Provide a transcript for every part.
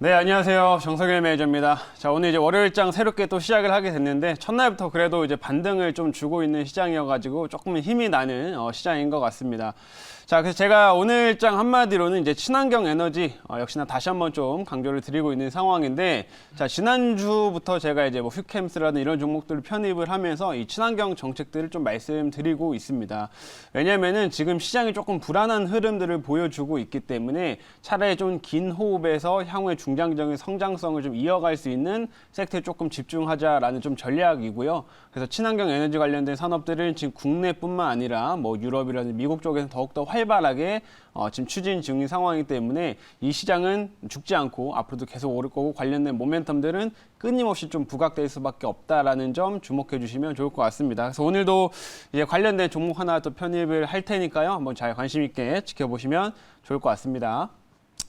네, 안녕하세요. 정석일 매니저입니다. 자, 오늘 이제 월요일장 새롭게 또 시작을 하게 됐는데, 첫날부터 그래도 이제 반등을 좀 주고 있는 시장이어가지고 조금 힘이 나는 시장인 것 같습니다. 자, 그래서 제가 오늘장 한마디로는 이제 친환경 에너지, 역시나 다시 한번 좀 강조를 드리고 있는 상황인데, 자, 지난주부터 제가 이제 뭐 휴캠스라든 이런 종목들을 편입을 하면서 이 친환경 정책들을 좀 말씀드리고 있습니다. 왜냐면은 지금 시장이 조금 불안한 흐름들을 보여주고 있기 때문에 차라리 좀 긴 호흡에서 향후에 중장기적인 성장성을 좀 이어갈 수 있는 섹터에 조금 집중하자라는 좀 전략이고요. 그래서 친환경 에너지 관련된 산업들은 지금 국내뿐만 아니라 뭐 유럽이라든지 미국 쪽에서 더욱더 활발하게 지금 추진 중인 상황이기 때문에 이 시장은 죽지 않고 앞으로도 계속 오를 거고 관련된 모멘텀들은 끊임없이 좀 부각될 수밖에 없다라는 점 주목해 주시면 좋을 것 같습니다. 그래서 오늘도 이제 관련된 종목 하나 또 편입을 할 테니까요. 한번 잘 관심 있게 지켜보시면 좋을 것 같습니다.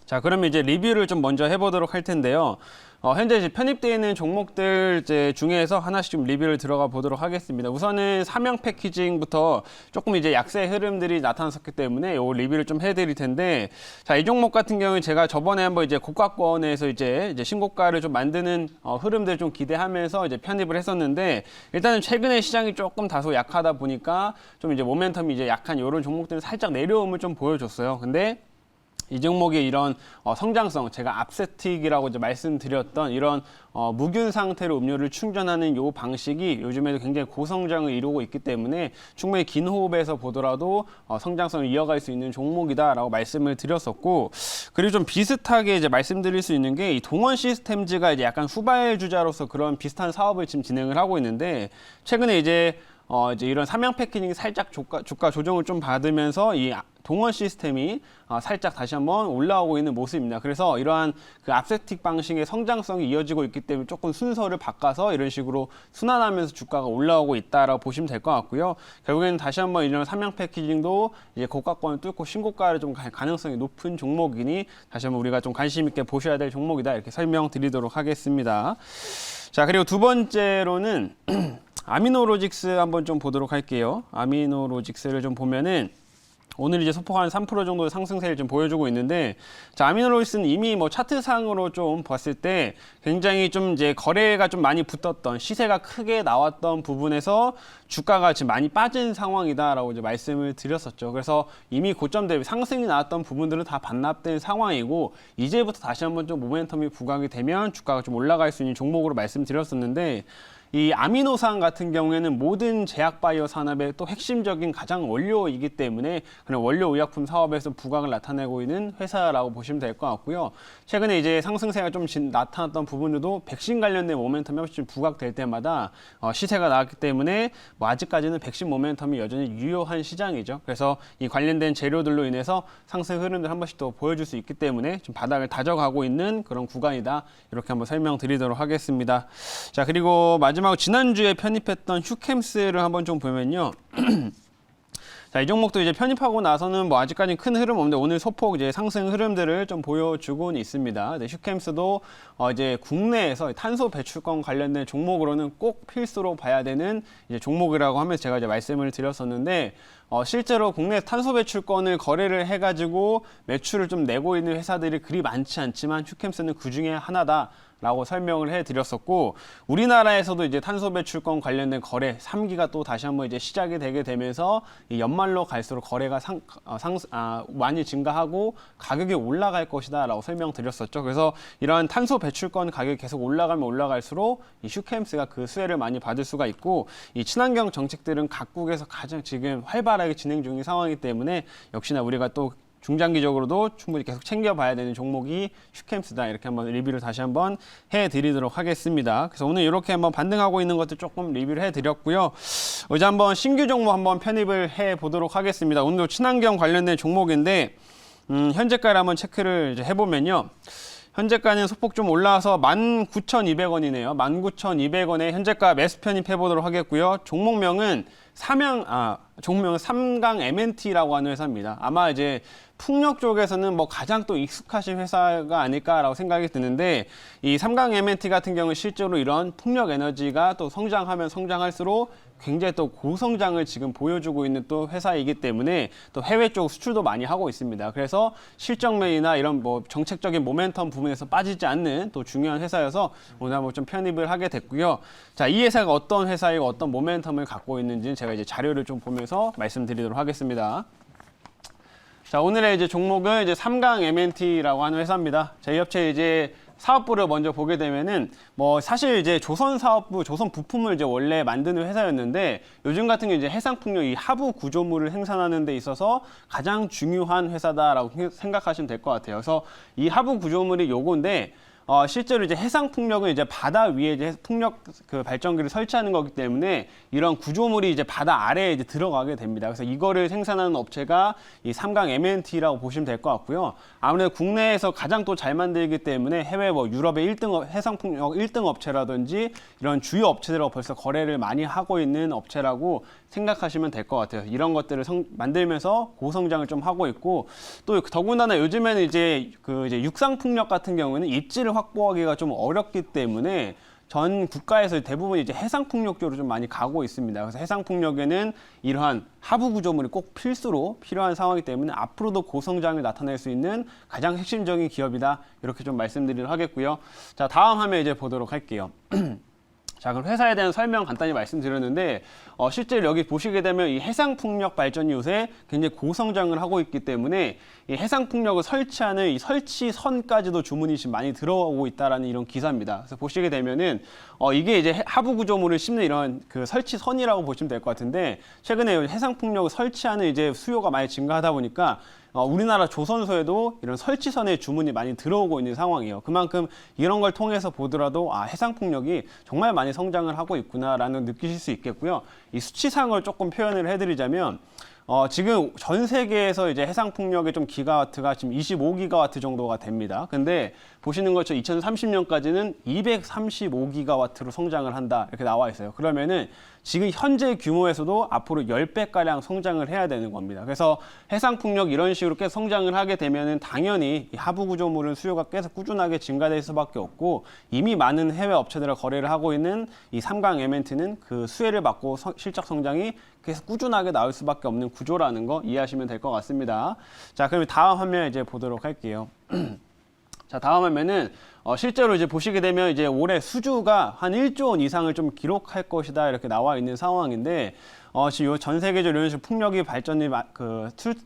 자, 그러면 이제 리뷰를 좀 먼저 해보도록 할 텐데요. 현재 이제 편입되어 있는 종목들 중에서 하나씩 좀 리뷰를 들어가 보도록 하겠습니다. 우선은 삼양 패키징부터 조금 이제 약세 흐름들이 나타났었기 때문에 요 리뷰를 좀 해드릴 텐데, 자, 이 종목 같은 경우는 제가 저번에 한번 이제 고가권에서 이제 신고가를 좀 만드는 흐름들을 좀 기대하면서 이제 편입을 했었는데, 일단은 최근에 시장이 조금 다소 약하다 보니까 좀 이제 모멘텀이 이제 약한 이런 종목들은 살짝 내려옴을 좀 보여줬어요. 근데 이 종목의 이런 성장성, 제가 앞세틱이라고 이제 말씀드렸던 이런 무균 상태로 음료를 충전하는 이 방식이 요즘에도 굉장히 고성장을 이루고 있기 때문에 충분히 긴 호흡에서 보더라도 성장성을 이어갈 수 있는 종목이다라고 말씀을 드렸었고, 그리고 좀 비슷하게 이제 말씀드릴 수 있는 게 이 동원 시스템즈가 이제 약간 후발주자로서 그런 비슷한 사업을 지금 진행을 하고 있는데, 최근에 이제 이런 삼양 패키징이 살짝 주가 조정을 좀 받으면서 이 동원 시스템이 살짝 다시 한번 올라오고 있는 모습입니다. 그래서 이러한 그 앞세틱 방식의 성장성이 이어지고 있기 때문에 조금 순서를 바꿔서 이런 식으로 순환하면서 주가가 올라오고 있다라고 보시면 될 것 같고요. 결국에는 다시 한번 이런 삼양 패키징도 이제 고가권을 뚫고 신고가를 좀 갈 가능성이 높은 종목이니 다시 한번 우리가 좀 관심 있게 보셔야 될 종목이다, 이렇게 설명드리도록 하겠습니다. 자, 그리고 두 번째로는 아미노로직스 한번 좀 보도록 할게요. 아미노로직스를 좀 보면은 오늘 이제 소폭 한 3% 정도의 상승세를 좀 보여주고 있는데, 자, 아미노로직스는 이미 뭐 차트상으로 좀 봤을 때 굉장히 좀 이제 거래가 좀 많이 붙었던, 시세가 크게 나왔던 부분에서 주가가 지금 많이 빠진 상황이다라고 이제 말씀을 드렸었죠. 그래서 이미 고점 대비 상승이 나왔던 부분들은 다 반납된 상황이고, 이제부터 다시 한번 좀 모멘텀이 부각이 되면 주가가 좀 올라갈 수 있는 종목으로 말씀드렸었는데, 이 아미노산 같은 경우에는 모든 제약바이오 산업의 또 핵심적인 가장 원료이기 때문에 그런 원료 의약품 사업에서 부각을 나타내고 있는 회사라고 보시면 될 것 같고요. 최근에 이제 상승세가 좀 나타났던 부분들도 백신 관련된 모멘텀이 훨씬 부각될 때마다 시세가 나왔기 때문에 뭐 아직까지는 백신 모멘텀이 여전히 유효한 시장이죠. 그래서 이 관련된 재료들로 인해서 상승 흐름들 한 번씩 또 보여줄 수 있기 때문에 좀 바닥을 다져가고 있는 그런 구간이다, 이렇게 한번 설명드리도록 하겠습니다. 자, 그리고 마지막으로 지난주에 편입했던 휴캠스를 한번 좀 보면요. 자, 이 종목도 이제 편입하고 나서는 뭐 아직까지는 큰 흐름 없는데 오늘 소폭 이제 상승 흐름들을 좀 보여주고는 있습니다. 네, 휴캠스도 이제 국내에서 탄소 배출권 관련된 종목으로는 꼭 필수로 봐야 되는 이제 종목이라고 하면서 제가 이제 말씀을 드렸었는데, 실제로 국내 탄소 배출권을 거래를 해가지고 매출을 좀 내고 있는 회사들이 그리 많지 않지만 휴캠스는 그 중에 하나다 라고 설명을 해드렸었고, 우리나라에서도 이제 탄소 배출권 관련된 거래 3기가 또 다시 한번 이제 시작이 되게 되면서 이 연말로 갈수록 거래가 많이 증가하고 가격이 올라갈 것이다 라고 설명드렸었죠. 그래서 이러한 탄소 배출권 가격이 계속 올라가면 올라갈수록 이 휴캠스가 그 수혜를 많이 받을 수가 있고, 이 친환경 정책들은 각국에서 가장 지금 활발하게 진행 중인 상황이기 때문에 역시나 우리가 또 중장기적으로도 충분히 계속 챙겨봐야 되는 종목이 휴캠스다, 이렇게 한번 리뷰를 다시 한번 해드리도록 하겠습니다. 그래서 오늘 이렇게 한번 반등하고 있는 것들 조금 리뷰를 해드렸고요. 이제 한번 신규 종목 한번 편입을 해보도록 하겠습니다. 오늘도 친환경 관련된 종목인데, 현재가를 한번 체크를 이제 해보면요. 현재가는 소폭 좀 올라와서 19,200원이네요. 19,200원에 현재가 매수 편입해 보도록 하겠고요. 종목명은 종목명은 삼강 MNT라고 하는 회사입니다. 아마 이제 풍력 쪽에서는 뭐 가장 또 익숙하신 회사가 아닐까라고 생각이 드는데 이 삼강 M&T 같은 경우는 실제로 이런 풍력 에너지가 또 성장하면 성장할수록 굉장히 또 고성장을 지금 보여주고 있는 또 회사이기 때문에 또 해외 쪽 수출도 많이 하고 있습니다. 그래서 실적면이나 이런 뭐 정책적인 모멘텀 부분에서 빠지지 않는 또 중요한 회사여서 오늘 한번 좀 편입을 하게 됐고요. 자, 이 회사가 어떤 회사이고 어떤 모멘텀을 갖고 있는지는 제가 이제 자료를 좀 보면서 말씀드리도록 하겠습니다. 자, 오늘의 이제 종목은 이제 삼강 M&T라고 하는 회사입니다. 저희 업체 이제 사업부를 먼저 보게 되면은 뭐 사실 이제 조선 사업부, 조선 부품을 이제 원래 만드는 회사였는데 요즘 같은 경우 이제 해상풍력 이 하부 구조물을 생산하는 데 있어서 가장 중요한 회사다라고 생각하시면 될 것 같아요. 그래서 이 하부 구조물이 요건데 실제로 이제 해상 풍력은 이제 바다 위에 이제 풍력 그 발전기를 설치하는 거기 때문에 이런 구조물이 이제 바다 아래에 이제 들어가게 됩니다. 그래서 이거를 생산하는 업체가 이 삼강 M&T라고 보시면 될 것 같고요. 아무래도 국내에서 가장 또 잘 만들기 때문에 해외 뭐 유럽의 1등 해상 풍력 1등 업체라든지 이런 주요 업체들하고 벌써 거래를 많이 하고 있는 업체라고 생각하시면 될 것 같아요. 이런 것들을 만들면서 고성장을 좀 하고 있고 또 더군다나 요즘에는 이제 이제 육상 풍력 같은 경우는 입지를 확보하기가 좀 어렵기 때문에 전 국가에서 대부분 이제 해상 풍력 쪽으로 좀 많이 가고 있습니다. 그래서 해상 풍력에는 이러한 하부 구조물이 꼭 필수로 필요한 상황이기 때문에 앞으로도 고성장을 나타낼 수 있는 가장 핵심적인 기업이다. 이렇게 좀 말씀드리도록 하겠고요. 자, 다음 화면 이제 보도록 할게요. 자, 그럼 회사에 대한 설명 간단히 말씀드렸는데 실제로 여기 보시게 되면 이 해상풍력 발전이 요새 굉장히 고성장을 하고 있기 때문에 이 해상풍력을 설치하는 이 설치선까지도 주문이 지금 많이 들어오고 있다라는 이런 기사입니다. 그래서 보시게 되면은 이게 이제 하부 구조물을 심는 이런 그 설치선이라고 보시면 될 것 같은데 최근에 해상풍력을 설치하는 이제 수요가 많이 증가하다 보니까 우리나라 조선소에도 이런 설치선의 주문이 많이 들어오고 있는 상황이에요. 그만큼 이런 걸 통해서 보더라도 해상풍력이 정말 많이 성장을 하고 있구나라는 느끼실 수 있겠고요. 이 수치상을 조금 표현을 해드리자면 지금 전 세계에서 이제 해상풍력의 좀 기가와트가 지금 25기가와트 정도가 됩니다. 근데 보시는 것처럼 2030년까지는 235기가와트로 성장을 한다. 이렇게 나와 있어요. 그러면은 지금 현재 규모에서도 앞으로 10배가량 성장을 해야 되는 겁니다. 그래서 해상풍력 이런 식으로 계속 성장을 하게 되면은 당연히 이 하부 구조물은 수요가 계속 꾸준하게 증가될 수밖에 없고 이미 많은 해외 업체들과 거래를 하고 있는 이 삼강 M&T는 그 수혜를 받고 실적 성장이 계속 꾸준하게 나올 수밖에 없는 구조라는 거 이해하시면 될 것 같습니다. 자, 그럼 다음 화면 이제 보도록 할게요. 자, 다음 화면은 실제로 이제 보시게 되면 이제 올해 수주가 한 1조 원 이상을 좀 기록할 것이다 이렇게 나와 있는 상황인데 지금 전 세계적으로 이런 식으로 풍력이 발전이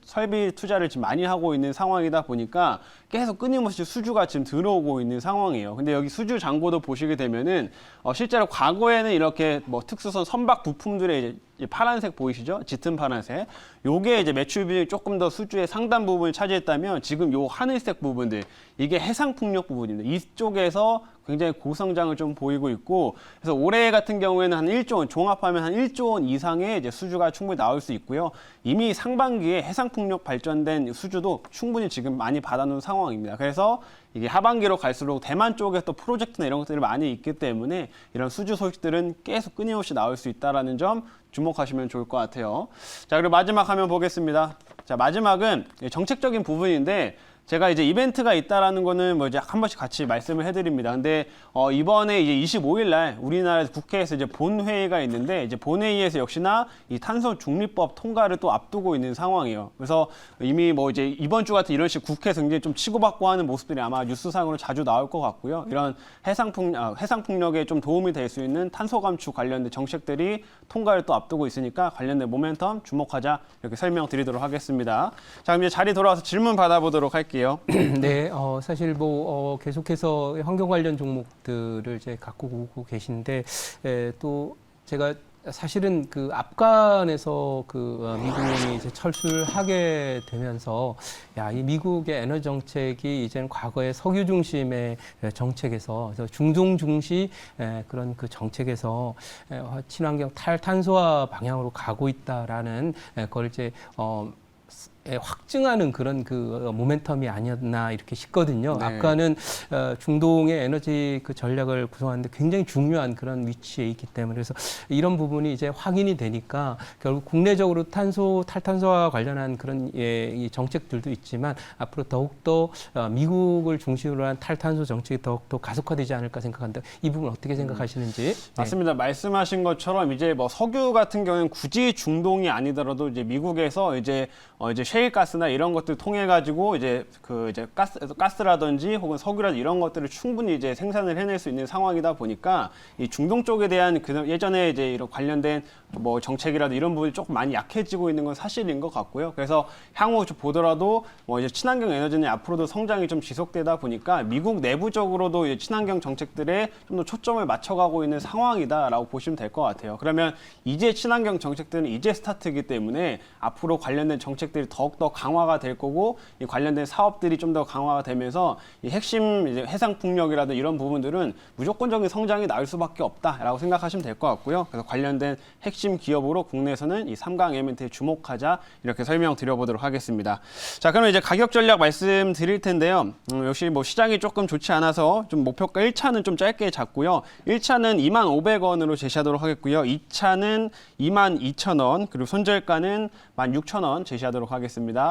설비 투자를 지금 많이 하고 있는 상황이다 보니까 계속 끊임없이 수주가 지금 들어오고 있는 상황이에요. 근데 여기 수주 잔고도 보시게 되면은 실제로 과거에는 이렇게 뭐 특수선 선박 부품들의 이제 파란색 보이시죠? 짙은 파란색. 요게 이제 매출 비중이 조금 더 수주의 상당 부분을 차지했다면 지금 요 하늘색 부분들 이게 해상 풍력 부분입니다. 이쪽에서 굉장히 고성장을 좀 보이고 있고 그래서 올해 같은 경우에는 한 1조 원 종합하면 한 1조 원 이상의 이제 수주가 충분히 나올 수 있고요. 이미 상반기에 해상풍력 발전된 수주도 충분히 지금 많이 받아놓은 상황입니다. 그래서 이게 하반기로 갈수록 대만 쪽에 또 프로젝트나 이런 것들이 많이 있기 때문에 이런 수주 소식들은 계속 끊임없이 나올 수 있다는 점 주목하시면 좋을 것 같아요. 자, 그리고 마지막 화면 보겠습니다. 자, 마지막은 정책적인 부분인데 제가 이제 이벤트가 있다라는 거는 뭐 이제 한 번씩 같이 말씀을 해드립니다. 근데 이번에 이제 25일 날 우리나라 국회에서 이제 본회의가 있는데 이제 본회의에서 역시나 이 탄소 중립법 통과를 또 앞두고 있는 상황이에요. 그래서 이미 뭐 이제 이번 주 같은 이런 식 국회에서 굉장히 좀 치고받고 하는 모습들이 아마 뉴스상으로 자주 나올 것 같고요. 이런 해상풍력에 좀 도움이 될 수 있는 탄소 감축 관련된 정책들이 통과를 또 앞두고 있으니까 관련된 모멘텀 주목하자 이렇게 설명드리도록 하겠습니다. 자, 그럼 이제 자리 돌아와서 질문 받아보도록 할게요. 네, 사실 계속해서 환경 관련 종목들을 이제 갖고 오고 계신데 또 제가 사실은 그 앞간에서 미국이 이제 철수를 하게 되면서 이 미국의 에너지 정책이 이제는 과거의 석유 중심의 정책에서 중동 중시 그런 그 정책에서 친환경 탈탄소화 방향으로 가고 있다라는 걸 이제 확증하는 그런 그 모멘텀이 아니었나 이렇게 싶거든요. 네. 아까는 중동의 에너지 그 전략을 구성하는데 굉장히 중요한 그런 위치에 있기 때문에 그래서 이런 부분이 이제 확인이 되니까 결국 국내적으로 탈탄소와 관련한 그런 이 정책들도 있지만 앞으로 더욱더 미국을 중심으로 한 탈탄소 정책이 더욱더 가속화되지 않을까 생각하는데 이 부분 어떻게 생각하시는지? 맞습니다. 말씀하신 것처럼 이제 뭐 석유 같은 경우는 굳이 중동이 아니더라도 이제 미국에서 이제 셰일 가스나 이런 것들 통해 가지고 이제 가스라든지 혹은 석유라든지 이런 것들을 충분히 이제 생산을 해낼 수 있는 상황이다 보니까 이 중동 쪽에 대한 그 예전에 이제 이런 관련된 뭐 정책이라도 이런 부분이 조금 많이 약해지고 있는 건 사실인 것 같고요. 그래서 향후 보더라도 뭐 이제 친환경 에너지는 앞으로도 성장이 좀 지속되다 보니까 미국 내부적으로도 이제 친환경 정책들에 좀 더 초점을 맞춰가고 있는 상황이다라고 보시면 될 것 같아요. 그러면 이제 친환경 정책들은 이제 스타트이기 때문에 앞으로 관련된 정책들이 더욱더 강화가 될 거고 이 관련된 사업들이 좀 더 강화가 되면서 이 핵심 이제 해상 풍력이라든 이런 부분들은 무조건적인 성장이 나올 수밖에 없다라고 생각하시면 될 것 같고요. 그래서 관련된 핵심 기업으로 국내에서는 이 3강 엘리멘트에 주목하자 이렇게 설명드려보도록 하겠습니다. 자, 그럼 이제 가격 전략 말씀드릴 텐데요. 역시 뭐 시장이 조금 좋지 않아서 좀 목표가 1차는 좀 짧게 잡고요. 1차는 2,500원으로 제시하도록 하겠고요. 2차는 22,000원, 그리고 손절가는 16,000원 제시하도록 하겠습니다.